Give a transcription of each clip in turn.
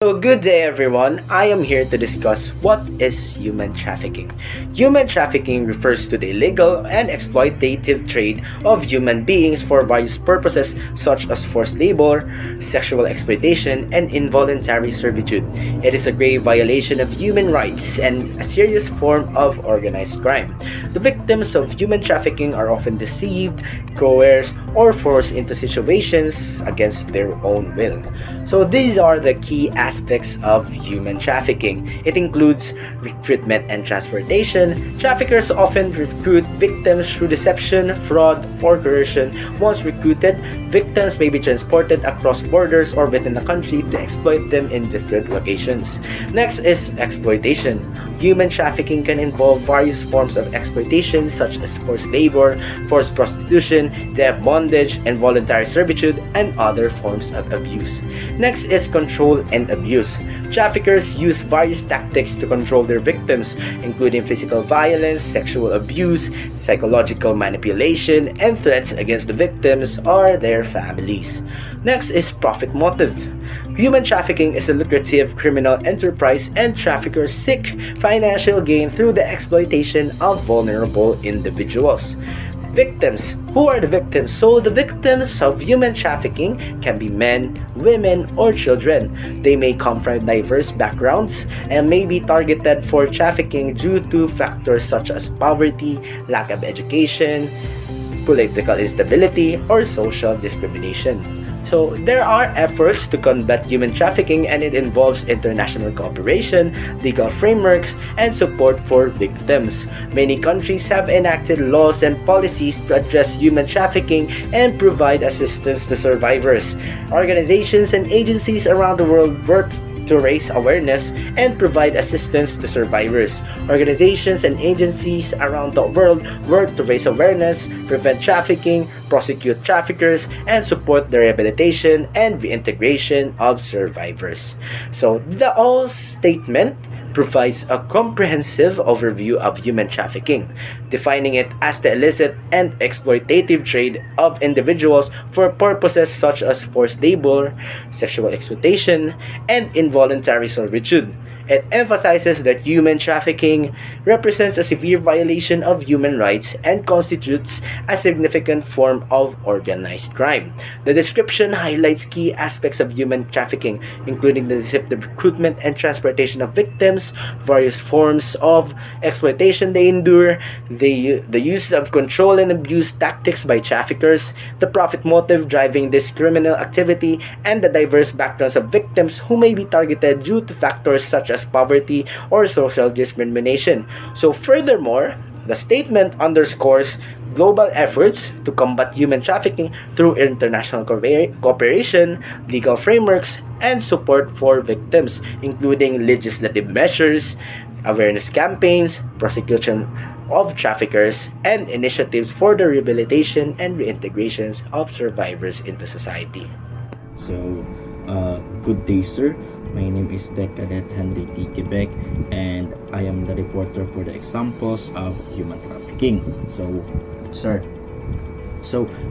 So good day everyone, I am here to discuss what is human trafficking. Human trafficking refers to the illegal and exploitative trade of human beings for various purposes such as forced labor, sexual exploitation, and involuntary servitude. It is a grave violation of human rights and a serious form of organized crime. The victims of human trafficking are often deceived, coerced, or forced into situations against their own will. So these are the key aspects of human trafficking. It includes recruitment and transportation. Traffickers often recruit victims through deception, fraud, or coercion. Once recruited, victims may be transported across borders or within the country to exploit them in different locations. Next is exploitation. Human trafficking can involve various forms of exploitation such as forced labor, forced prostitution, debt bondage, involuntary servitude, and other forms of abuse. Next is control and abuse. Traffickers use various tactics to control their victims, including physical violence, sexual abuse, psychological manipulation, and threats against the victims or their families. Next is profit motive. Human trafficking is a lucrative criminal enterprise and traffickers seek financial gain through the exploitation of vulnerable individuals. Victims. Who are the victims? So the victims of human trafficking can be men, women, or children. They may come from diverse backgrounds and may be targeted for trafficking due to factors such as poverty, lack of education, political instability, or social discrimination. So there are efforts to combat human trafficking, and it involves international cooperation, legal frameworks, and support for victims. Many countries have enacted laws and policies to address human trafficking and provide assistance to survivors. Organizations and agencies around the world work to raise awareness and provide assistance to survivors. Organizations and agencies around the world work to raise awareness, prevent trafficking, prosecute traffickers, and support the rehabilitation and reintegration of survivors. So the all statement provides a comprehensive overview of human trafficking, defining it as the illicit and exploitative trade of individuals for purposes such as forced labor, sexual exploitation, and involuntary servitude. It emphasizes that human trafficking represents a severe violation of human rights and constitutes a significant form of organized crime. The description highlights key aspects of human trafficking, including the deceptive recruitment and transportation of victims, various forms of exploitation they endure, the use of control and abuse tactics by traffickers, the profit motive driving this criminal activity, and the diverse backgrounds of victims who may be targeted due to factors such as poverty or social discrimination. So furthermore, the statement underscores global efforts to combat human trafficking through international cooperation, legal frameworks, and support for victims, including legislative measures, awareness campaigns, prosecution of traffickers, and initiatives for the rehabilitation and reintegrations of survivors into society. So, good day, sir. My name is Tech Cadet Henry T. Quebec, and I am the reporter for the examples of human trafficking. Sir,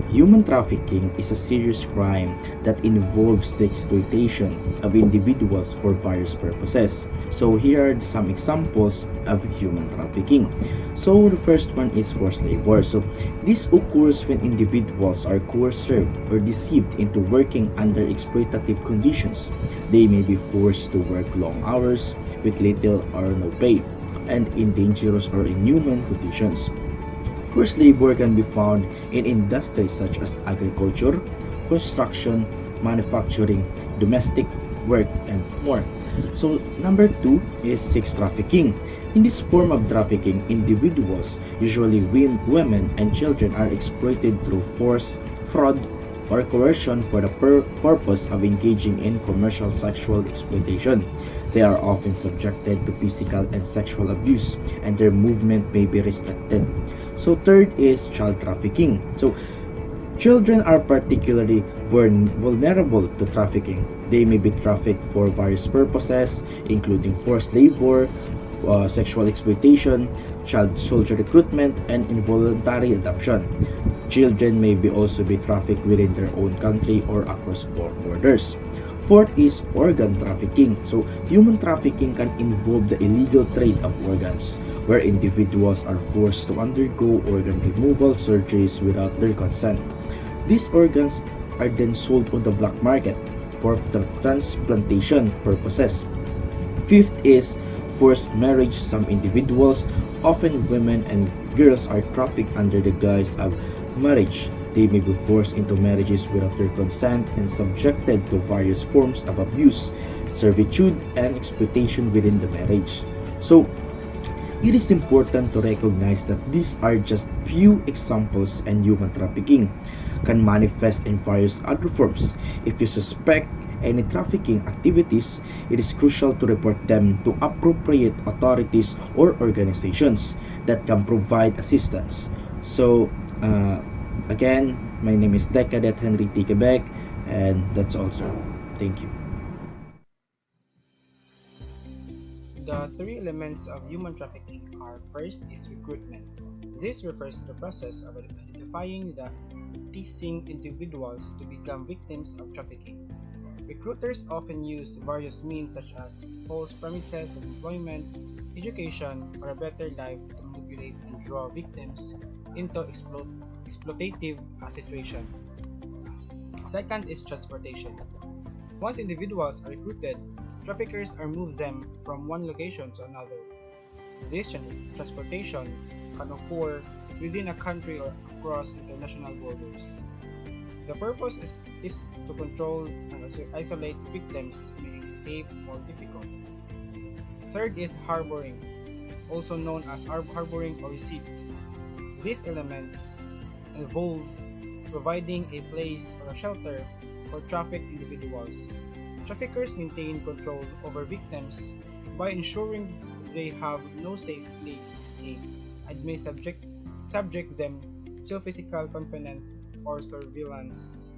human trafficking is a serious crime that involves the exploitation of individuals for various purposes. So here are some examples of human trafficking. So the first one is forced labor. So this occurs when individuals are coerced or deceived into working under exploitative conditions. They may be forced to work long hours with little or no pay and in dangerous or inhuman conditions. Forced labor can be found in industries such as agriculture, construction, manufacturing, domestic work, and more. So number 2 is sex trafficking. In this form of trafficking, individuals, usually women and children, are exploited through force, fraud, or coercion for the purpose of engaging in commercial sexual exploitation. They are often subjected to physical and sexual abuse, and their movement may be restricted. So third is child trafficking. So children are particularly vulnerable to trafficking. They may be trafficked for various purposes, including forced labor, sexual exploitation, child soldier recruitment, and involuntary adoption. Children may also be trafficked within their own country or across borders. Fourth is organ trafficking. So, human trafficking can involve the illegal trade of organs, where individuals are forced to undergo organ removal surgeries without their consent. These organs are then sold on the black market for transplantation purposes. Fifth is forced marriage. Some individuals, often women and girls, are trafficked under the guise of marriage. They may be forced into marriages without their consent and subjected to various forms of abuse, servitude, and exploitation within the marriage. So, it is important to recognize that these are just few examples, and human trafficking can manifest in various other forms. If you suspect any trafficking activities, it is crucial to report them to appropriate authorities or organizations that can provide assistance. So, again, my name is Decadet Henry T. Quebec, and that's all, sir. Thank you. The three elements of human trafficking are: first is recruitment. This refers to the process of identifying the teasing individuals to become victims of trafficking. Recruiters often use various means such as false promises of employment, education, or a better life to manipulate and draw victims into exploitative situation. Second is transportation. Once individuals are recruited, traffickers are moved them from one location to another. This transportation can occur within a country or across international borders. The purpose is to control and isolate victims who may escape or difficult. Third is harboring, also known as harboring or receipt. These elements involves providing a place or a shelter for trafficked individuals. Traffickers maintain control over victims by ensuring they have no safe place to escape and may subject them to physical confinement or surveillance.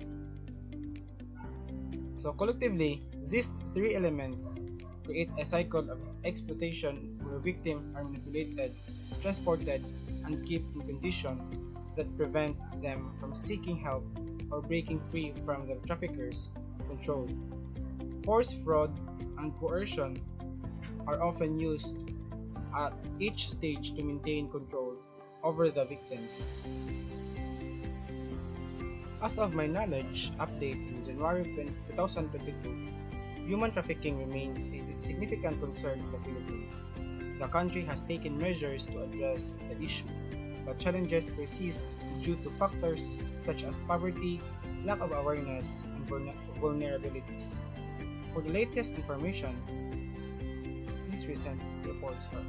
So collectively, these three elements create a cycle of exploitation where victims are manipulated, transported, and kept in conditions that prevent them from seeking help or breaking free from the traffickers' control. Force, fraud, and coercion are often used at each stage to maintain control over the victims. As of my knowledge update in January 2022, human trafficking remains a significant concern in the Philippines. The country has taken measures to address the issue, but challenges persist due to factors such as poverty, lack of awareness, and vulnerabilities. For the latest information, please recent reports or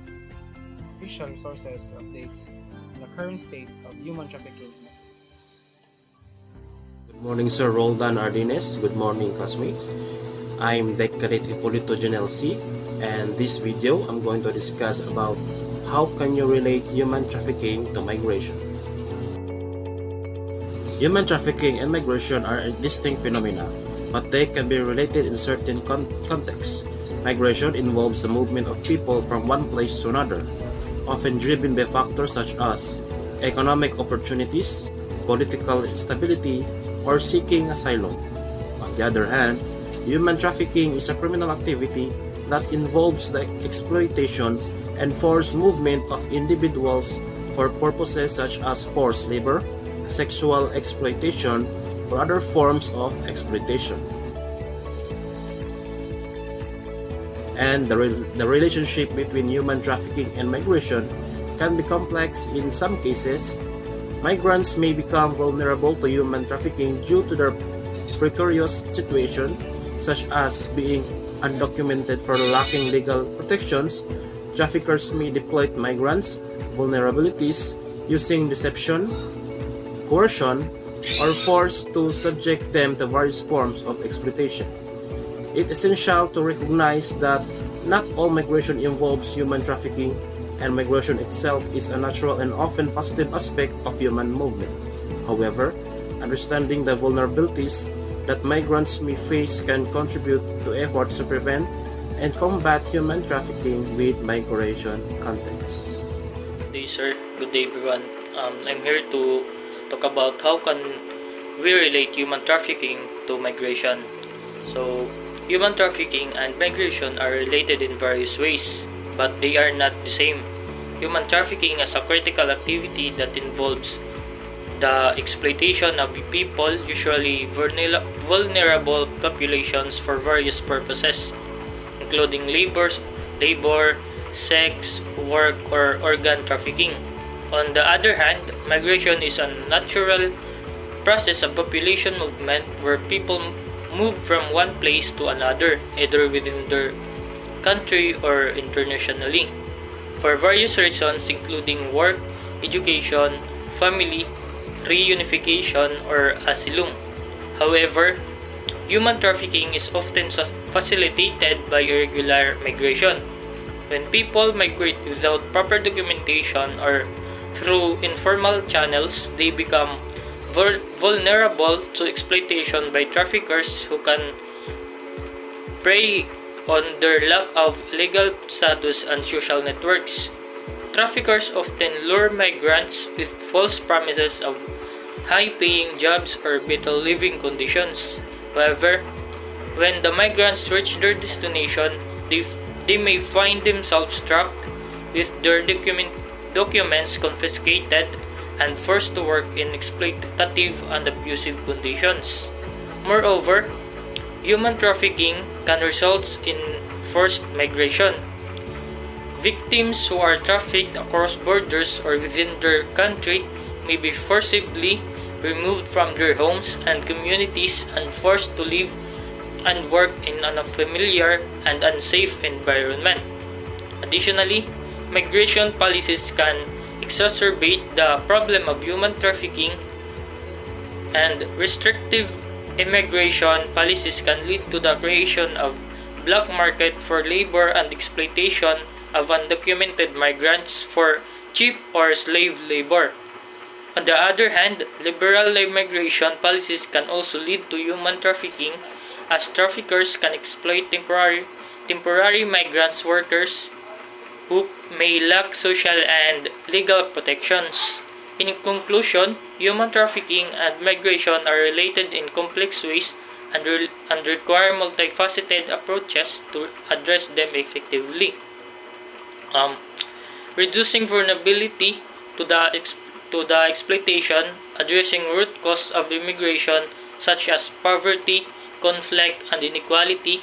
official resources or updates on the current state of human trafficking in the Philippines. Good morning, Sir Roldan Ardenez. Good morning, classmates. I'm Decadet Hipolito Janel C, and this video I'm going to discuss about how can you relate human trafficking to migration. Human trafficking and migration are distinct phenomena, but they can be related in certain contexts. Migration involves the movement of people from one place to another, often driven by factors such as economic opportunities, political instability, or seeking asylum. On the other hand, human trafficking is a criminal activity that involves the exploitation and forced movement of individuals for purposes such as forced labor, sexual exploitation, or other forms of exploitation. And the relationship between human trafficking and migration can be complex. In some cases, migrants may become vulnerable to human trafficking due to their precarious situation, such as being undocumented for lacking legal protections. Traffickers may exploit migrants' vulnerabilities using deception, coercion, or force to subject them to various forms of exploitation. It is essential to recognize that not all migration involves human trafficking, and migration itself is a natural and often positive aspect of human movement. However, understanding the vulnerabilities that migrants may face can contribute to efforts to prevent and combat human trafficking with migration context. Good day, sir. Good day, everyone. I'm here to talk about how can we relate human trafficking to migration. So, Human trafficking and migration are related in various ways, but they are not the same. Human trafficking is a critical activity that involves the exploitation of people, usually vulnerable populations, for various purposes, including labor, sex, work, or organ trafficking. On the other hand, migration is a natural process of population movement where people move from one place to another, either within their country or internationally, for various reasons including work, education, family, reunification, or asylum. However, human trafficking is often facilitated by irregular migration. When people migrate without proper documentation or through informal channels, they become vulnerable to exploitation by traffickers who can prey on their lack of legal status and social networks. Traffickers often lure migrants with false promises of high-paying jobs or better living conditions. However, when the migrants reach their destination, they may find themselves trapped with their documents confiscated and forced to work in exploitative and abusive conditions. Moreover, human trafficking can result in forced migration. Victims who are trafficked across borders or within their country may be forcibly removed from their homes and communities and forced to live and work in an unfamiliar and unsafe environment. Additionally, migration policies can exacerbate the problem of human trafficking, and restrictive immigration policies can lead to the creation of black market for labor and exploitation of undocumented migrants for cheap or slave labor. On the other hand, liberal immigration policies can also lead to human trafficking, as traffickers can exploit temporary migrants workers who may lack social and legal protections. In conclusion, human trafficking and migration are related in complex ways and require multifaceted approaches to address them effectively. Reducing vulnerability to the exploitation, addressing root causes of immigration such as poverty, conflict, and inequality,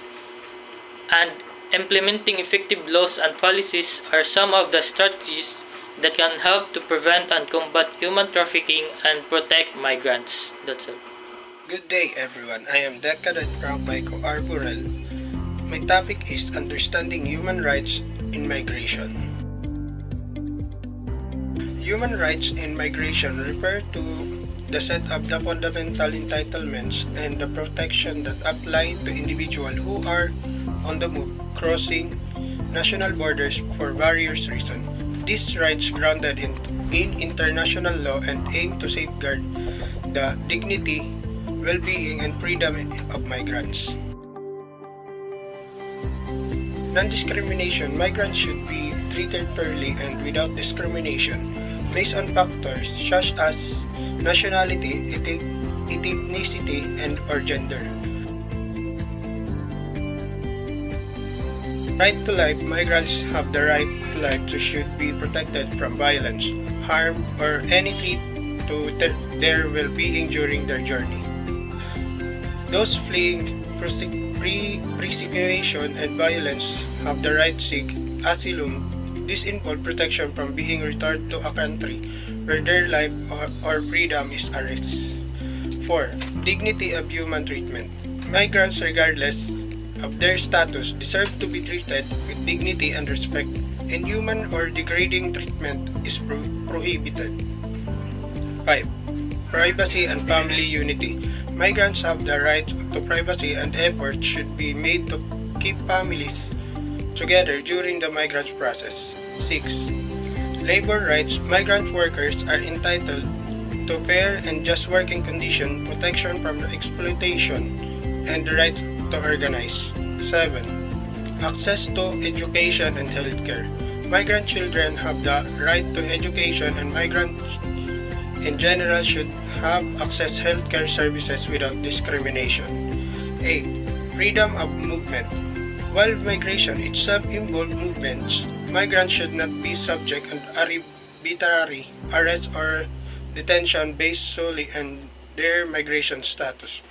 and implementing effective laws and policies are some of the strategies that can help to prevent and combat human trafficking and protect migrants. That's all. Good day everyone, I am Decadent from Michael Arborel. My topic is Understanding Human Rights in Migration. Human rights in migration refer to the set of the fundamental entitlements and the protection that apply to individuals who are on the move, crossing national borders for various reasons. These rights grounded in international law and aim to safeguard the dignity, well-being, and freedom of migrants. Non-discrimination. Migrants should be treated fairly and without discrimination based on factors such as nationality, ethnicity, and or gender. Right to life. Migrants have the right to life, so should be protected from violence, harm, or any threat to their well-being during their journey. Those fleeing persecution and violence have the right to seek asylum. This involves protection from being returned to a country where their life or freedom is at risk. 4. Dignity of human treatment. Migrants, regardless of their status, deserve to be treated with dignity and respect. Inhuman or degrading treatment is prohibited. 5. Privacy and family unity. Migrants have the right to privacy, and efforts should be made to keep families together during the migrant process. 6. Labor rights. Migrant workers are entitled to fair and just working conditions, protection from exploitation, and the right to organize. 7. Access to education and healthcare. Migrant children have the right to education, and migrants in general should have access to healthcare services without discrimination. 8. freedom of movement. While migration itself involves movements, migrants should not be subject to arbitrary arrest or detention based solely on their migration status.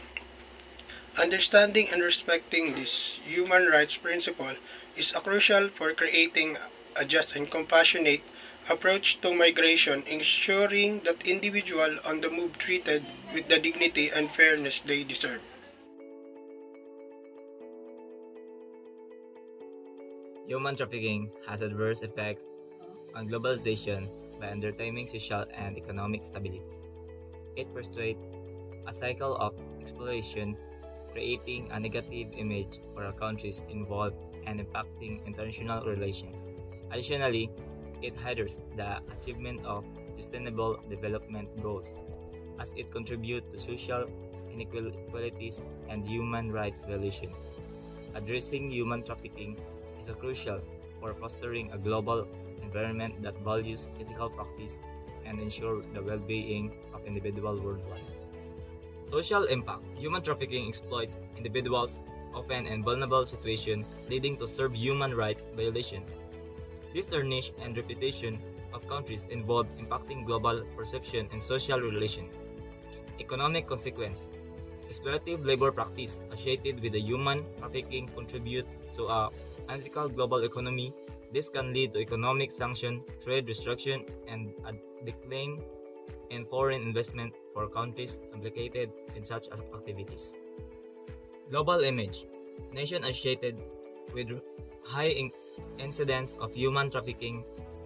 Understanding and respecting this human rights principle is crucial for creating a just and compassionate approach to migration, ensuring that individuals on the move treated with the dignity and fairness they deserve. Human trafficking has adverse effects on globalization by undermining social and economic stability. It perpetuates a cycle of exploitation, creating a negative image for our countries involved and impacting international relations. Additionally, it hinders the achievement of sustainable development goals as it contributes to social inequalities and human rights violations. Addressing human trafficking is crucial for fostering a global environment that values ethical practice and ensures the well-being of individuals worldwide. Social impact. Human trafficking exploits individuals often in vulnerable situations, leading to severe human rights violations. This tarnish and reputation of countries involved impacting global perception and social relations. Economic consequence. Exploitative labor practice associated with the human trafficking contribute to a unethical global economy. This can lead to economic sanction, trade restriction, and a decline in foreign investment for countries implicated in such activities. Global image. Nations associated with high incidence of human trafficking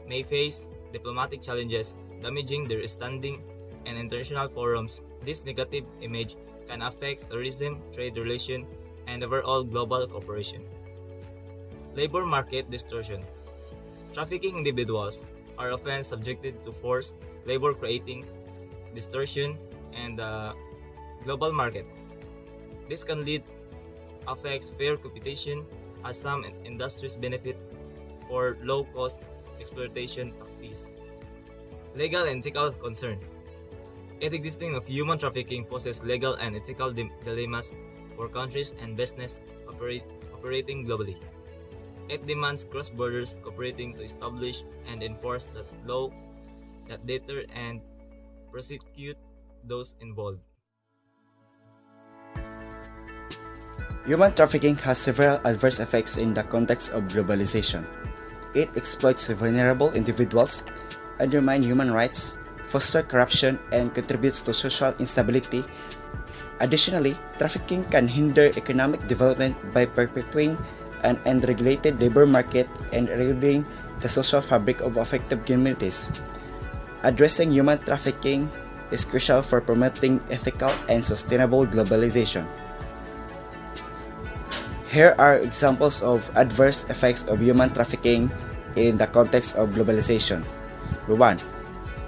may face diplomatic challenges, damaging their standing in international forums. This negative image can affect tourism, trade relations, and overall global cooperation. Labor market distortion. Trafficking individuals are often subjected to forced labor, creating distortion in the global market. This can lead affects fair competition as some industries benefit for low-cost exploitation practice. Legal and ethical concern. The existing of human trafficking poses legal and ethical dilemmas for countries and business operating globally. It demands cross-border cooperating to establish and enforce the law that deter and prosecute those involved. Human trafficking has several adverse effects in the context of globalization. It exploits vulnerable individuals, undermines human rights, fosters corruption, and contributes to social instability. Additionally, trafficking can hinder economic development by perpetuating an unregulated labor market and eroding the social fabric of affected communities. Addressing human trafficking is crucial for promoting ethical and sustainable globalization. Here are examples of adverse effects of human trafficking in the context of globalization. 1.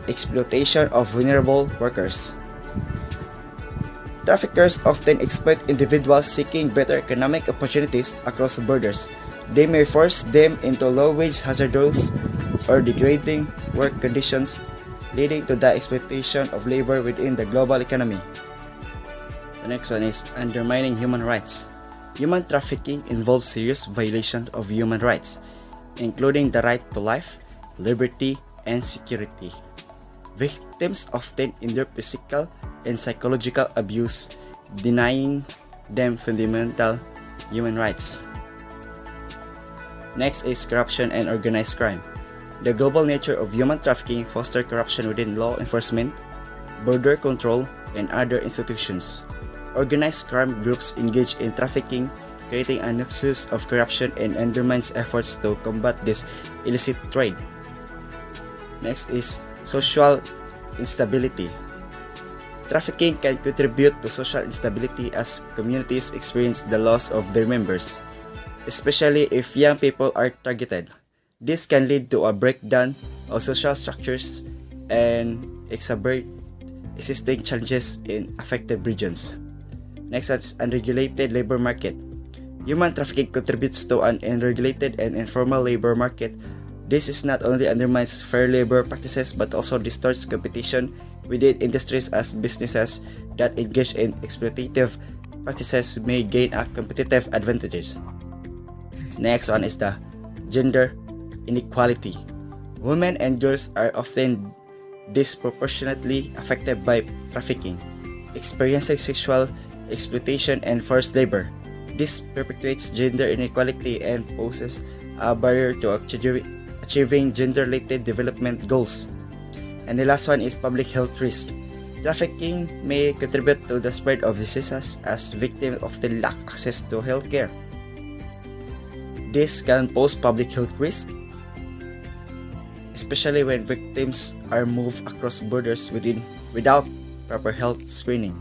Exploitation of vulnerable workers. Traffickers often exploit individuals seeking better economic opportunities across borders. They may force them into low-wage, hazardous, or degrading work conditions, leading to the exploitation of labor within the global economy. The next one is undermining human rights. Human trafficking involves serious violations of human rights, including the right to life, liberty, and security. Victims often endure physical and psychological abuse, denying them fundamental human rights. Next is corruption and organized crime. The global nature of human trafficking fosters corruption within law enforcement, border control, and other institutions. Organized crime groups engage in trafficking, creating a nexus of corruption and undermines efforts to combat this illicit trade. Next is social instability. Trafficking can contribute to social instability as communities experience the loss of their members, especially if young people are targeted. This can lead to a breakdown of social structures and exacerbate existing challenges in affected regions. Next is unregulated labor market. Human trafficking contributes to an unregulated and informal labor market. This is not only undermines fair labor practices but also distorts competition within industries as businesses that engage in exploitative practices may gain a competitive advantages. Next one is the gender inequality. Women and girls are often disproportionately affected by trafficking, experiencing sexual exploitation and forced labor. This perpetuates gender inequality and poses a barrier to achieving gender-related development goals. And the last one is public health risk. Trafficking may contribute to the spread of diseases as victims often lack access to healthcare. This can pose public health risk, especially when victims are moved across borders without proper health screening.